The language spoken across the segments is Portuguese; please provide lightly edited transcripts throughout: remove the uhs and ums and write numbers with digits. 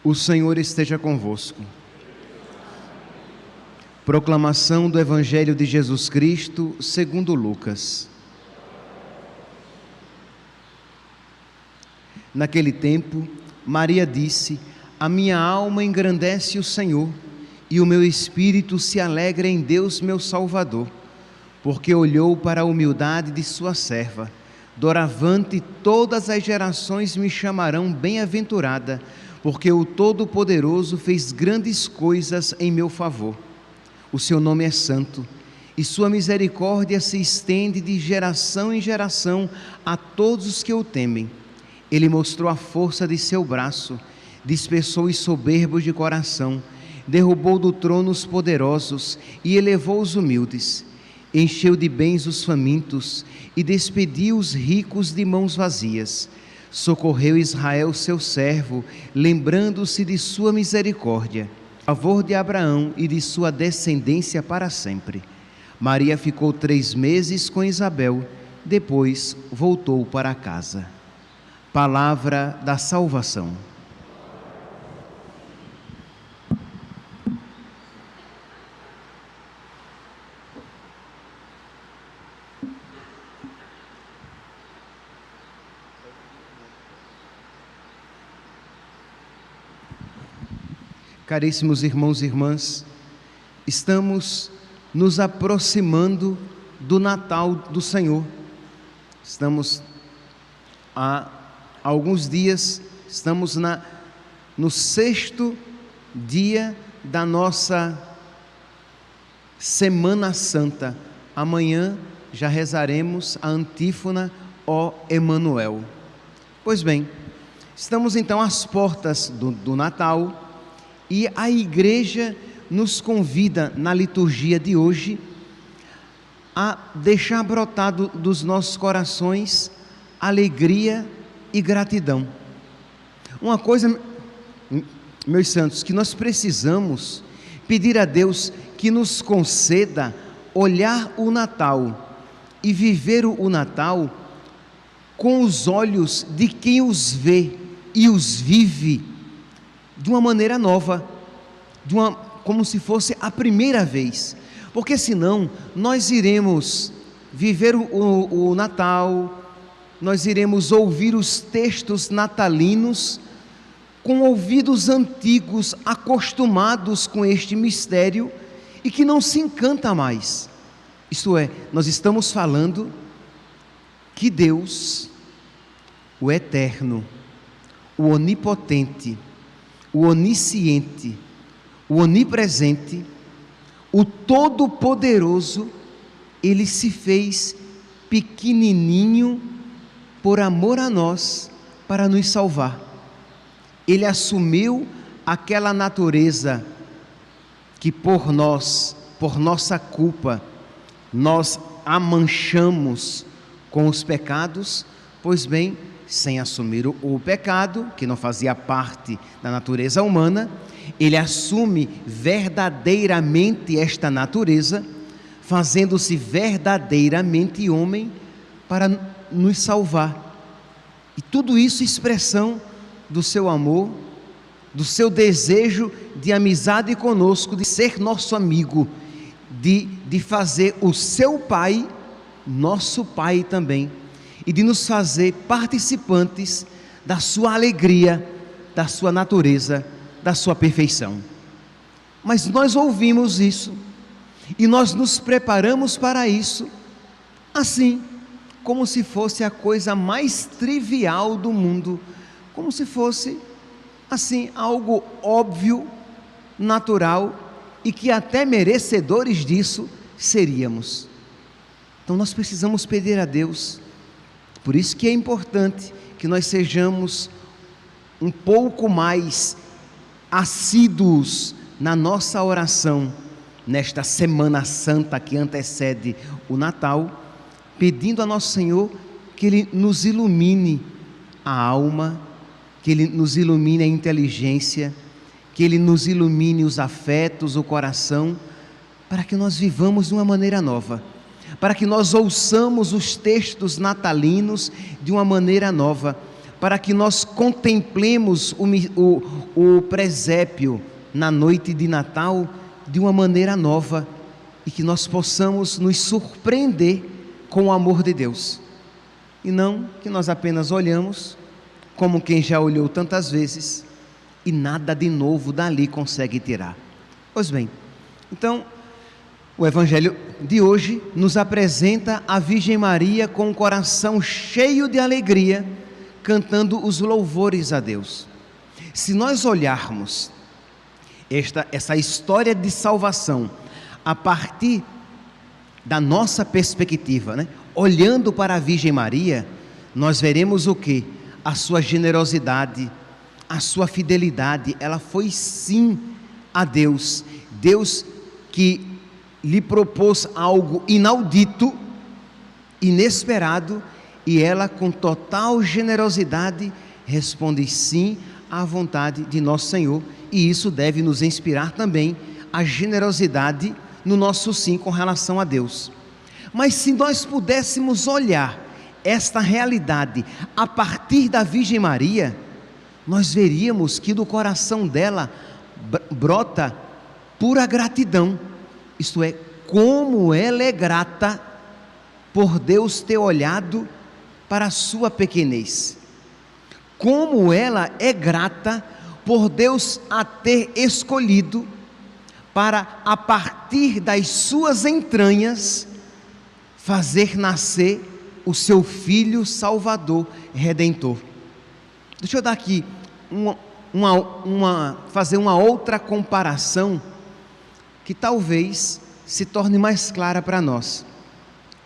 O Senhor esteja convosco. Proclamação do Evangelho de Jesus Cristo, segundo Lucas. Naquele tempo, Maria disse: A minha alma engrandece o Senhor, e o meu espírito se alegra em Deus, meu Salvador, porque olhou para a humildade de sua serva. Doravante todas as gerações me chamarão bem-aventurada, porque o Todo-Poderoso fez grandes coisas em meu favor. O seu nome é santo, e sua misericórdia se estende de geração em geração a todos os que o temem. Ele mostrou a força de seu braço, dispersou os soberbos de coração, derrubou do trono os poderosos e elevou os humildes. Encheu de bens os famintos e despediu os ricos de mãos vazias. Socorreu Israel, seu servo, lembrando-se de sua misericórdia, a favor de Abraão e de sua descendência para sempre. Maria ficou 3 meses com Isabel, depois voltou para casa. Palavra da salvação. Caríssimos irmãos e irmãs, estamos nos aproximando do Natal do Senhor. Estamos há alguns dias, estamos no 6º dia da nossa Semana Santa. Amanhã já rezaremos a antífona Ó Emanuel. Pois bem, estamos então às portas do Natal. E a Igreja nos convida, na liturgia de hoje, a deixar brotar dos nossos corações alegria e gratidão. Uma coisa, meus santos, que nós precisamos pedir a Deus que nos conceda olhar o Natal e viver o Natal com os olhos de quem os vê e os vive de uma maneira nova, como se fosse a primeira vez, porque senão nós iremos viver o Natal, nós iremos ouvir os textos natalinos com ouvidos antigos, acostumados com este mistério e que não se encanta mais. Isto é, nós estamos falando que Deus, o Eterno, o Onipotente, o Onisciente, o Onipresente, o Todo-Poderoso, Ele se fez pequenininho por amor a nós, para nos salvar. Ele assumiu aquela natureza que por nós, por nossa culpa, nós a manchamos com os pecados. Pois bem, sem assumir o pecado, que não fazia parte da natureza humana, Ele assume verdadeiramente esta natureza, fazendo-se verdadeiramente homem para nos salvar. E tudo isso expressão do seu amor, do seu desejo de amizade conosco, de ser nosso amigo, de fazer o seu Pai, nosso Pai também, e de nos fazer participantes da sua alegria, da sua natureza, da sua perfeição. Mas nós ouvimos isso, e nós nos preparamos para isso, assim, como se fosse a coisa mais trivial do mundo, como se fosse, assim, algo óbvio, natural, e que até merecedores disso seríamos. Então nós precisamos pedir a Deus. Por isso que é importante que nós sejamos um pouco mais assíduos na nossa oração, nesta Semana Santa que antecede o Natal, pedindo a nosso Senhor que Ele nos ilumine a alma, que Ele nos ilumine a inteligência, que Ele nos ilumine os afetos, o coração, para que nós vivamos de uma maneira nova, para que nós ouçamos os textos natalinos de uma maneira nova, para que nós contemplemos o presépio na noite de Natal de uma maneira nova e que nós possamos nos surpreender com o amor de Deus. E não que nós apenas olhamos como quem já olhou tantas vezes e nada de novo dali consegue tirar. Pois bem, então o Evangelho de hoje nos apresenta a Virgem Maria com o coração cheio de alegria, cantando os louvores a Deus. Se nós olharmos essa história de salvação a partir da nossa perspectiva, né? Olhando para a Virgem Maria, nós veremos o quê? A sua generosidade, a sua fidelidade. Ela foi sim a Deus, Deus que lhe propôs algo inaudito, inesperado, e ela com total generosidade responde sim à vontade de nosso Senhor, e isso deve nos inspirar também a generosidade no nosso sim com relação a Deus. Mas se nós pudéssemos olhar esta realidade a partir da Virgem Maria, nós veríamos que do coração dela brota pura gratidão, isto é, como ela é grata por Deus ter olhado para a sua pequenez, como ela é grata por Deus a ter escolhido para, a partir das suas entranhas, fazer nascer o seu Filho Salvador, Redentor. Deixa eu dar aqui fazer uma outra comparação que talvez se torne mais clara para nós.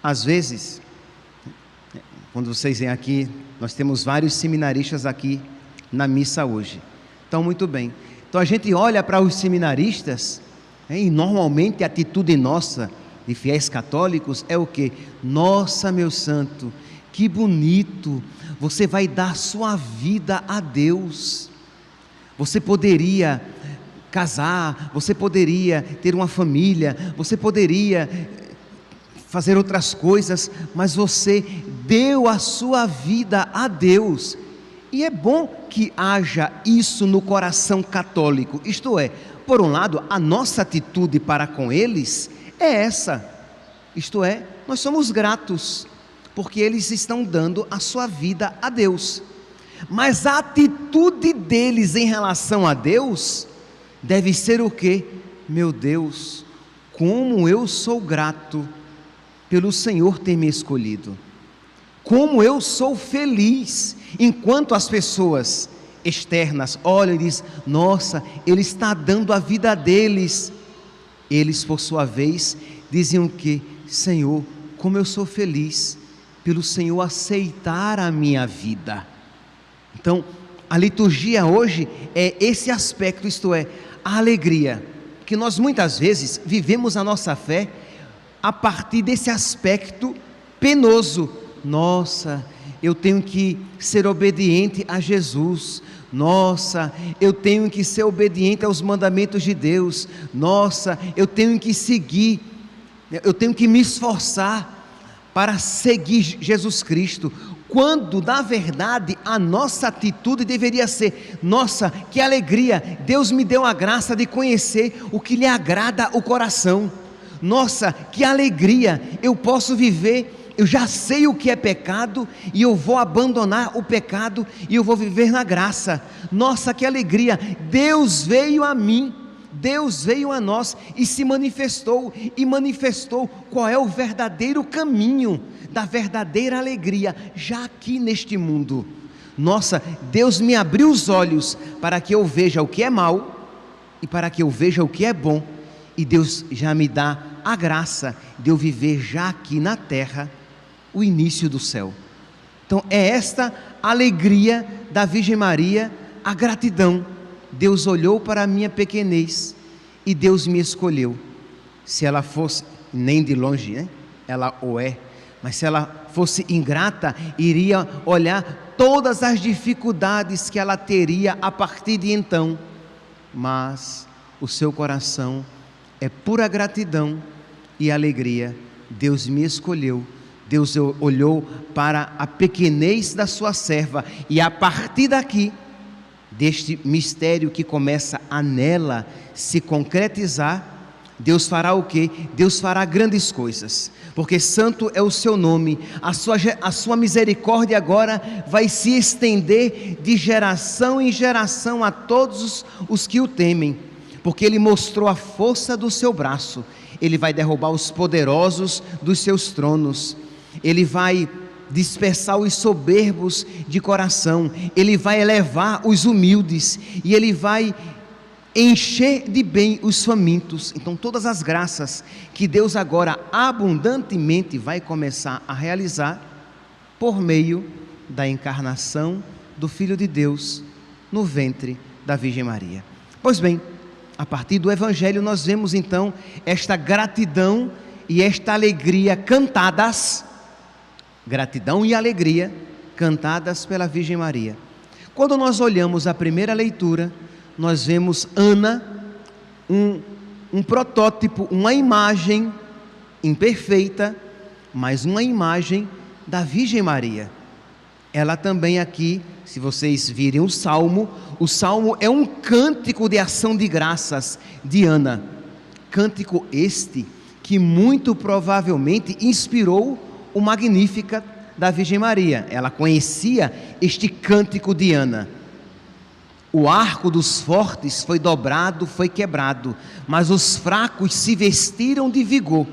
Às vezes, quando vocês vêm aqui, nós temos vários seminaristas aqui na missa hoje. Então, muito bem. Então, a gente olha para os seminaristas, e normalmente a atitude nossa, de fiéis católicos, é o quê? Nossa, meu santo, que bonito, você vai dar sua vida a Deus. Você poderia casar, você poderia ter uma família, você poderia fazer outras coisas, mas você deu a sua vida a Deus. E é bom que haja isso no coração católico, isto é, por um lado, a nossa atitude para com eles é essa, isto é, nós somos gratos, porque eles estão dando a sua vida a Deus, mas a atitude deles em relação a Deus deve ser o quê? Meu Deus, como eu sou grato pelo Senhor ter me escolhido, como eu sou feliz, enquanto as pessoas externas olham e dizem, nossa, Ele está dando a vida deles, eles por sua vez dizem o quê? Senhor, como eu sou feliz pelo Senhor aceitar a minha vida. Então, a liturgia hoje é esse aspecto, isto é, a alegria, que nós muitas vezes vivemos a nossa fé a partir desse aspecto penoso. Nossa, eu tenho que ser obediente a Jesus. Nossa, eu tenho que ser obediente aos mandamentos de Deus. Nossa, eu tenho que seguir, eu tenho que me esforçar para seguir Jesus Cristo, quando na verdade a nossa atitude deveria ser, nossa, que alegria, Deus me deu a graça de conhecer o que lhe agrada o coração. Nossa, que alegria, eu posso viver, eu já sei o que é pecado e eu vou abandonar o pecado e eu vou viver na graça. Nossa, que alegria, Deus veio a mim, Deus veio a nós e se manifestou, e manifestou qual é o verdadeiro caminho da verdadeira alegria, já aqui neste mundo. Nossa, Deus me abriu os olhos para que eu veja o que é mal e para que eu veja o que é bom, e Deus já me dá a graça de eu viver já aqui na terra o início do céu. Então é esta alegria da Virgem Maria, a gratidão. Deus olhou para a minha pequenez e Deus me escolheu. Se ela fosse, nem de longe, né? Ela o é, mas se ela fosse ingrata, iria olhar todas as dificuldades que ela teria a partir de então, mas o seu coração é pura gratidão e alegria. Deus me escolheu, Deus olhou para a pequenez da sua serva, e a partir daqui, deste mistério que começa a nela se concretizar, Deus fará o quê? Deus fará grandes coisas, porque santo é o seu nome. A sua misericórdia agora vai se estender de geração em geração a todos os que o temem, porque Ele mostrou a força do seu braço. Ele vai derrubar os poderosos dos seus tronos, Ele vai dispersar os soberbos de coração, Ele vai elevar os humildes, e Ele vai encher de bem os famintos. Então todas as graças que Deus agora abundantemente vai começar a realizar por meio da encarnação do Filho de Deus no ventre da Virgem Maria. Pois bem, a partir do Evangelho nós vemos então esta gratidão e esta alegria cantadas, gratidão e alegria cantadas pela Virgem Maria. Quando nós olhamos a primeira leitura, nós vemos Ana, um protótipo, uma imagem imperfeita, mas uma imagem da Virgem Maria. Ela também aqui, se vocês virem o Salmo é um cântico de ação de graças de Ana. Cântico este que muito provavelmente inspirou o Magníficat da Virgem Maria. Ela conhecia este cântico de Ana. O arco dos fortes foi dobrado, foi quebrado, mas os fracos se vestiram de vigor.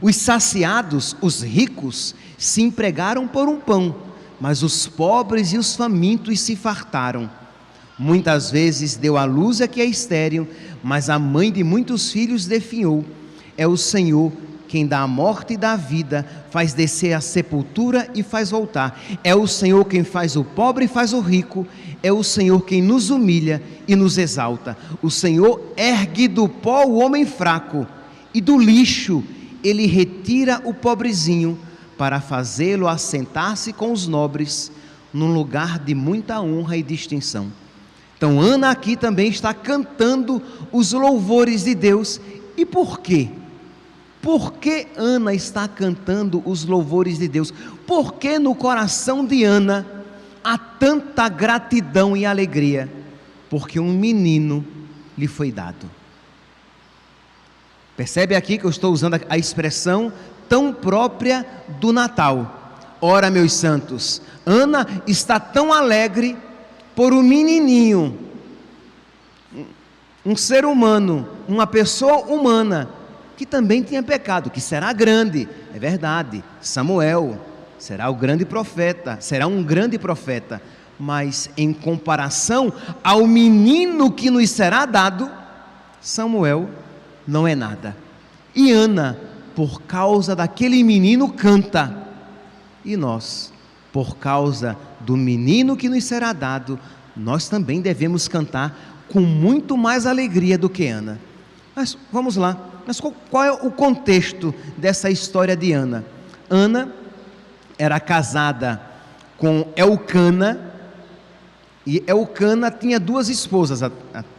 Os saciados, os ricos, se empregaram por um pão, mas os pobres e os famintos se fartaram. Muitas vezes deu à luz a que é estéril, mas a mãe de muitos filhos definhou. É o Senhor quem dá a morte e dá a vida, faz descer a sepultura e faz voltar. É o Senhor quem faz o pobre e faz o rico. É o Senhor quem nos humilha e nos exalta. O Senhor ergue do pó o homem fraco, e do lixo Ele retira o pobrezinho, para fazê-lo assentar-se com os nobres, num lugar de muita honra e distinção. Então Ana aqui também está cantando os louvores de Deus. E por quê? Por que Ana está cantando os louvores de Deus? Por que no coração de Ana há tanta gratidão e alegria? Porque um menino lhe foi dado. Percebe aqui que eu estou usando a expressão tão própria do Natal. Ora, meus santos, Ana está tão alegre por um menininho, um ser humano, uma pessoa humana, que também tinha pecado, que será grande, é verdade, Samuel será o grande profeta, será um grande profeta, mas em comparação ao menino que nos será dado, Samuel não é nada. E Ana, por causa daquele menino, canta, e nós, por causa do menino que nos será dado, nós também devemos cantar com muito mais alegria do que Ana. Mas vamos lá. Mas qual é o contexto dessa história de Ana? Ana era casada com Elcana, e Elcana tinha duas esposas.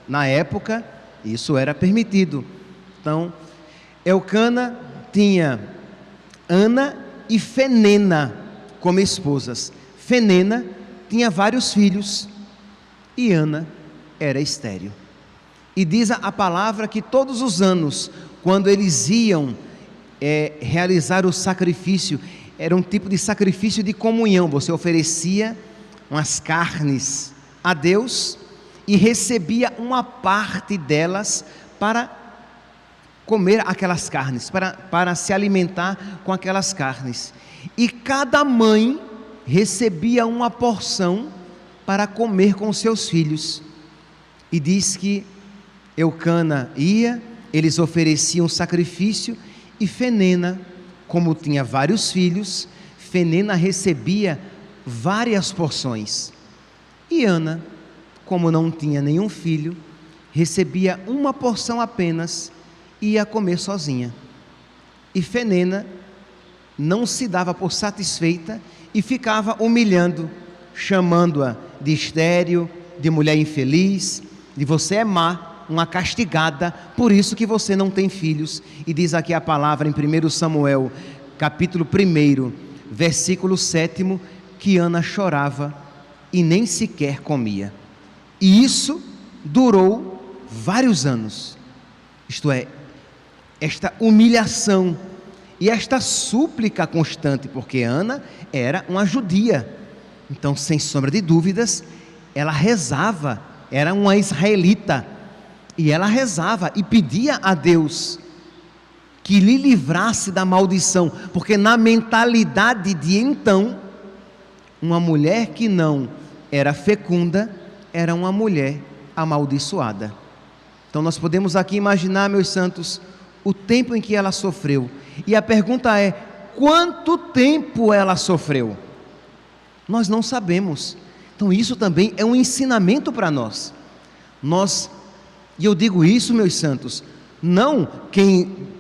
Na época, isso era permitido. Então, Elcana tinha Ana e Fenena como esposas. Fenena tinha vários filhos, e Ana era estéril. E diz a palavra que todos os anos, quando eles iam realizar o sacrifício, era um tipo de sacrifício de comunhão. Você oferecia umas carnes a Deus e recebia uma parte delas para comer aquelas carnes, para se alimentar com aquelas carnes. E cada mãe recebia uma porção para comer com seus filhos. E diz que Elcana ia, eles ofereciam sacrifício, e Fenena, como tinha vários filhos, Fenena recebia várias porções. E Ana, como não tinha nenhum filho, recebia uma porção apenas e ia comer sozinha. E Fenena não se dava por satisfeita e ficava humilhando, chamando-a de estéril, de mulher infeliz, de você é má, uma castigada, por isso que você não tem filhos. E diz aqui a palavra em 1 Samuel, capítulo 1, versículo 7, que Ana chorava e nem sequer comia. E isso durou vários anos. Isto é, esta humilhação e esta súplica constante, porque Ana era uma judia. Então, sem sombra de dúvidas, ela rezava, era uma israelita, e ela rezava e pedia a Deus que lhe livrasse da maldição, porque na mentalidade de então, uma mulher que não era fecunda, era uma mulher amaldiçoada. Então nós podemos aqui imaginar, meus santos, o tempo em que ela sofreu. E a pergunta é: quanto tempo ela sofreu? Nós não sabemos. Então isso também é um ensinamento para nós. E eu digo isso, meus santos, não quem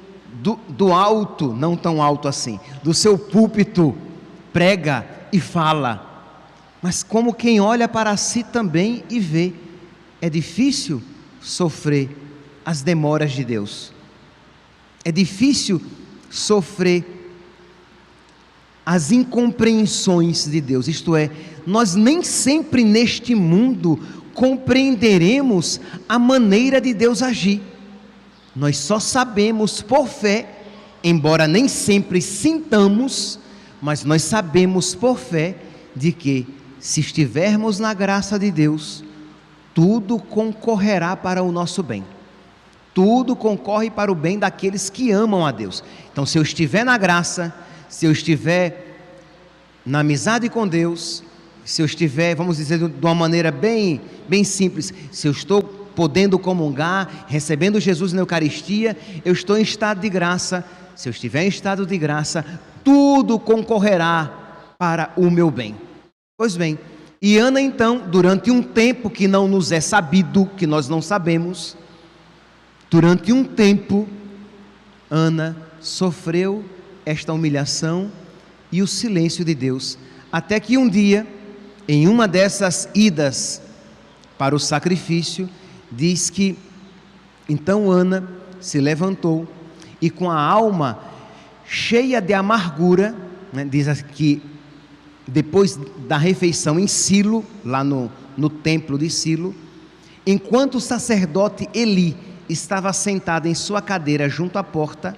do alto, não tão alto assim, do seu púlpito prega e fala, mas como quem olha para si também e vê. É difícil sofrer as demoras de Deus, é difícil sofrer as incompreensões de Deus, isto é, nós nem sempre neste mundo compreenderemos a maneira de Deus agir. Nós só sabemos por fé, embora nem sempre sintamos, mas nós sabemos por fé de que, se estivermos na graça de Deus, tudo concorrerá para o nosso bem. Tudo concorre para o bem daqueles que amam a Deus. Então, se eu estiver na graça, se eu estiver na amizade com Deus, se eu estiver, vamos dizer de uma maneira bem simples, se eu estou podendo comungar, recebendo Jesus na Eucaristia, eu estou em estado de graça. Se eu estiver em estado de graça, tudo concorrerá para o meu bem. Pois bem, e Ana então, durante um tempo que não nos é sabido, que nós não sabemos, durante um tempo, Ana sofreu esta humilhação e o silêncio de Deus, até que um dia, em uma dessas idas para o sacrifício, diz que então Ana se levantou e com a alma cheia de amargura, diz aqui, depois da refeição em Silo, lá no templo de Silo, enquanto o sacerdote Eli estava sentado em sua cadeira junto à porta,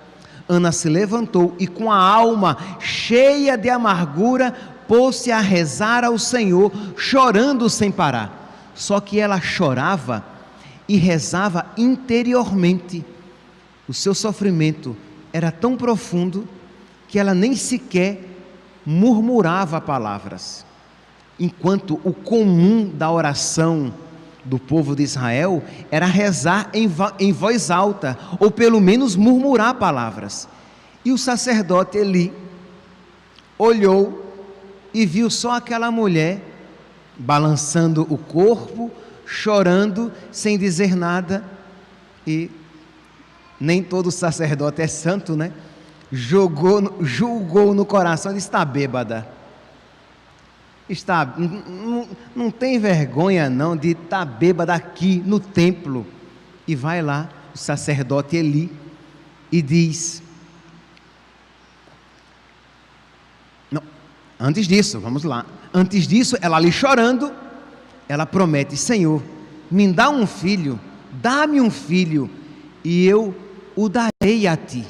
Ana se levantou e com a alma cheia de amargura pôs-se a rezar ao Senhor, chorando sem parar. Só que ela chorava e rezava interiormente. O seu sofrimento era tão profundo que ela nem sequer murmurava palavras, enquanto o comum da oração do povo de Israel era rezar em voz alta, ou pelo menos murmurar palavras. E o sacerdote Eli olhou e viu só aquela mulher balançando o corpo, chorando, sem dizer nada. E nem todo sacerdote é santo, né? Julgou no coração, ele está bêbada. Não tem vergonha não de estar bêbada aqui no templo. E vai lá o sacerdote Eli e diz: não, antes disso, vamos lá. Antes disso, ela ali chorando, ela promete: Senhor, me dá um filho, dá-me um filho, e eu o darei a ti.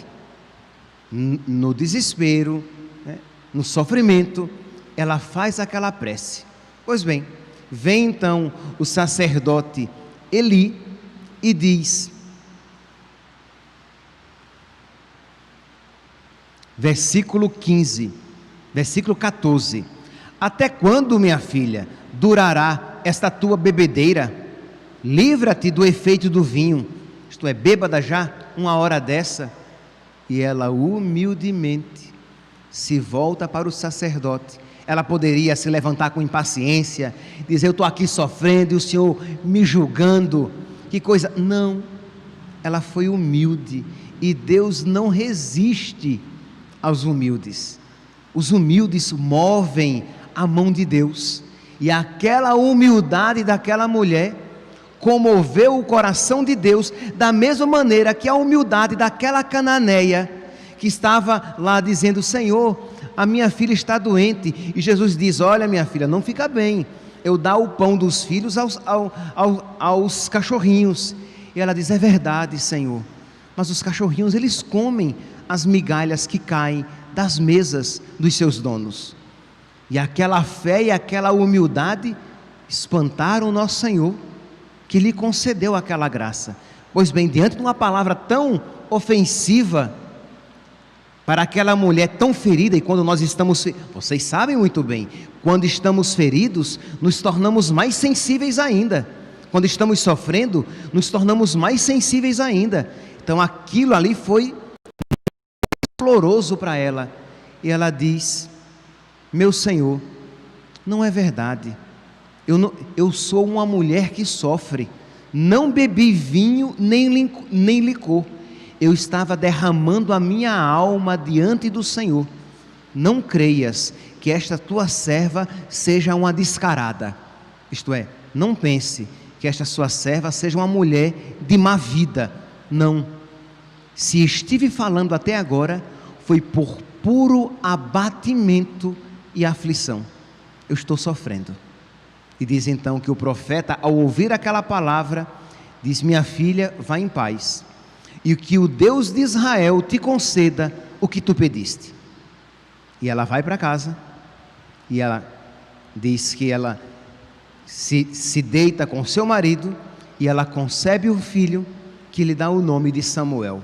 No desespero, né, no sofrimento, ela faz aquela prece. Pois bem, vem então o sacerdote Eli e diz, versículo 14: até quando, minha filha, durará esta tua bebedeira? Livra-te do efeito do vinho. Isto é, bêbada já, uma hora dessa. E ela humildemente se volta para o sacerdote. Ela poderia se levantar com impaciência, dizer: eu estou aqui sofrendo e o Senhor me julgando, que coisa. Não, ela foi humilde, e Deus não resiste aos humildes. Os humildes movem a mão de Deus, e aquela humildade daquela mulher comoveu o coração de Deus, da mesma maneira que a humildade daquela cananeia, que estava lá dizendo: Senhor, a minha filha está doente. E Jesus diz: olha, minha filha, não fica bem eu dar o pão dos filhos aos cachorrinhos. E ela diz: é verdade, Senhor, mas os cachorrinhos, eles comem as migalhas que caem das mesas dos seus donos. E aquela fé e aquela humildade espantaram o nosso Senhor, que lhe concedeu aquela graça. Pois bem, diante de uma palavra tão ofensiva para aquela mulher tão ferida, e quando nós estamos, vocês sabem muito bem, quando estamos feridos, nos tornamos mais sensíveis ainda. Quando estamos sofrendo, nos tornamos mais sensíveis ainda. Então aquilo ali foi doloroso para ela. E ela diz: meu Senhor, não é verdade. Eu sou uma mulher que sofre. Não bebi vinho nem licor. Eu estava derramando a minha alma diante do Senhor. Não creias que esta tua serva seja uma descarada. Isto é, não pense que esta sua serva seja uma mulher de má vida. Não. Se estive falando até agora, foi por puro abatimento e aflição. Eu estou sofrendo. E diz então que o profeta, ao ouvir aquela palavra, diz: minha filha, vá em paz, e que o Deus de Israel te conceda o que tu pediste. E ela vai para casa, e ela diz que ela se deita com seu marido, e ela concebe o filho, que lhe dá o nome de Samuel.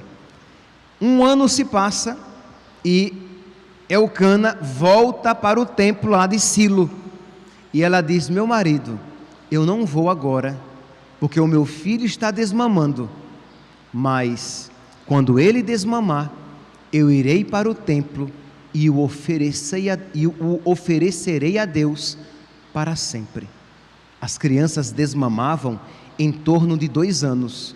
1 ano se passa, e Elcana volta para o templo lá de Silo, e ela diz: meu marido, eu não vou agora, porque o meu filho está desmamando, mas quando ele desmamar, eu irei para o templo e o oferecerei a Deus para sempre. As crianças desmamavam em torno de 2 anos,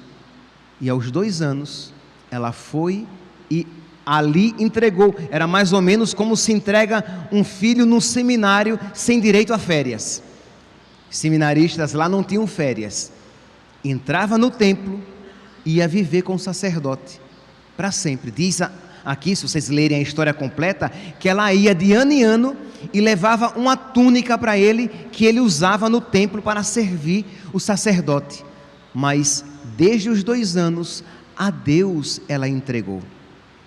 e aos 2 anos ela foi e ali entregou. Era mais ou menos como se entrega um filho no seminário sem direito a férias. Seminaristas lá não tinham férias. Entrava no templo e ia viver com o sacerdote para sempre. Diz aqui, se vocês lerem a história completa, que ela ia de ano em ano e levava uma túnica para ele, que ele usava no templo para servir o sacerdote. Mas desde os 2 anos, a Deus ela entregou.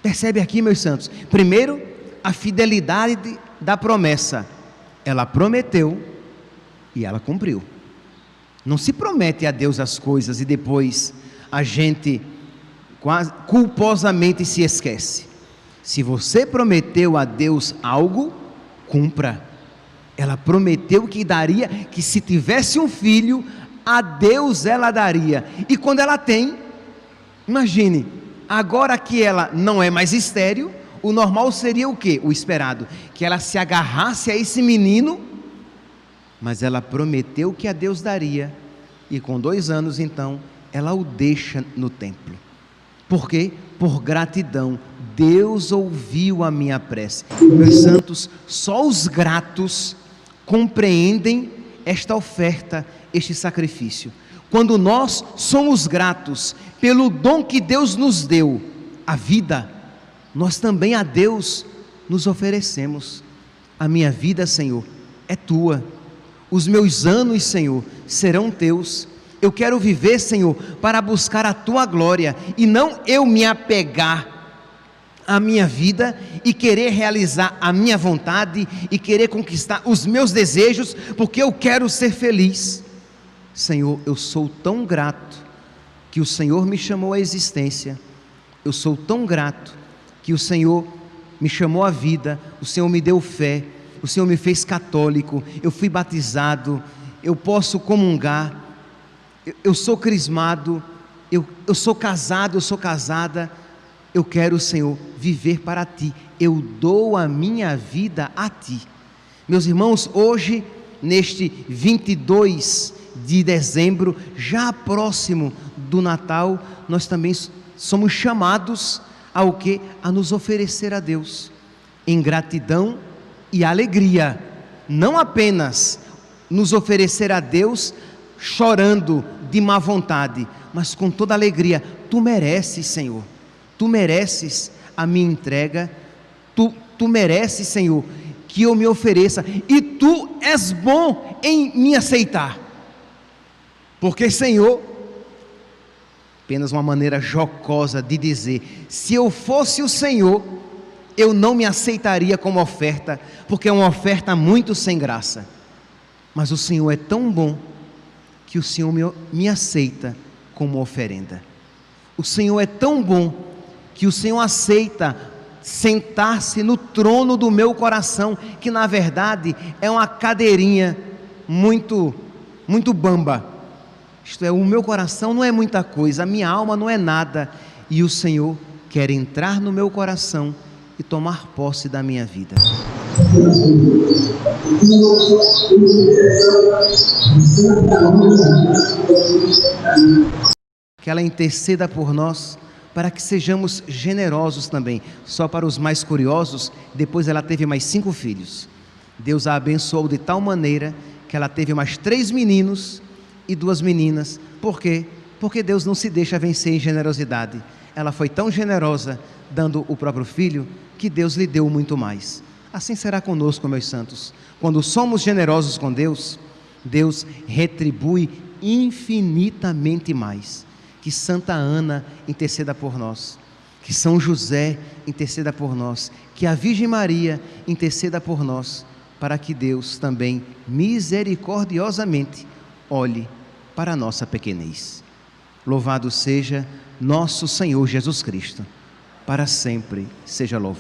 Percebe aqui, meus santos? Primeiro, a fidelidade da promessa. Ela prometeu e ela cumpriu. Não se promete a Deus as coisas e depois a gente quase culposamente se esquece. Se você prometeu a Deus algo, cumpra. Ela prometeu que daria, que se tivesse um filho, a Deus ela daria. E quando ela tem, imagine, agora que ela não é mais estéril, o normal seria o quê? O esperado, que ela se agarrasse a esse menino, mas ela prometeu que a Deus daria, e com 2 anos então, ela o deixa no templo. Por quê? Por gratidão. Deus ouviu a minha prece. Meus santos, só os gratos compreendem esta oferta, este sacrifício. Quando nós somos gratos pelo dom que Deus nos deu, a vida, nós também a Deus nos oferecemos. A minha vida, Senhor, é tua. Os meus anos, Senhor, serão teus. Eu quero viver, Senhor, para buscar a tua glória, e não eu me apegar à minha vida e querer realizar a minha vontade e querer conquistar os meus desejos, porque eu quero ser feliz. Senhor, eu sou tão grato que o Senhor me chamou à existência. Eu sou tão grato que o Senhor me chamou à vida. O Senhor me deu fé. O Senhor me fez católico. Eu fui batizado. Eu posso comungar. Eu sou crismado. Eu sou casado. Eu sou casada. Eu quero, Senhor, viver para Ti. Eu dou a minha vida a Ti. Meus irmãos, hoje, neste 22 de dezembro, já próximo do Natal, nós também somos chamados ao quê? A nos oferecer a Deus em gratidão e alegria. Não apenas nos oferecer a Deus chorando de má vontade, mas com toda alegria. Tu mereces, Senhor. Tu mereces a minha entrega, tu mereces, Senhor, que eu me ofereça, e tu és bom em me aceitar, porque, Senhor, apenas uma maneira jocosa de dizer, se eu fosse o Senhor, eu não me aceitaria como oferta, porque é uma oferta muito sem graça, mas o Senhor é tão bom, que o Senhor me aceita como oferenda. O Senhor é tão bom, que o Senhor aceita sentar-se no trono do meu coração, que na verdade é uma cadeirinha muito bamba, isto é, o meu coração não é muita coisa, a minha alma não é nada, e o Senhor quer entrar no meu coração e tomar posse da minha vida. Que ela interceda por nós, para que sejamos generosos também. Só para os mais curiosos, depois ela teve mais 5 filhos. Deus a abençoou de tal maneira que ela teve mais 3 meninos e 2 meninas. Por quê? Porque Deus não se deixa vencer em generosidade. Ela foi tão generosa, dando o próprio filho, que Deus lhe deu muito mais. Assim será conosco, meus santos. Quando somos generosos com Deus, Deus retribui infinitamente mais. Que Santa Ana interceda por nós, que São José interceda por nós, que a Virgem Maria interceda por nós, para que Deus também misericordiosamente olhe para a nossa pequenez. Louvado seja nosso Senhor Jesus Cristo, para sempre seja louvado.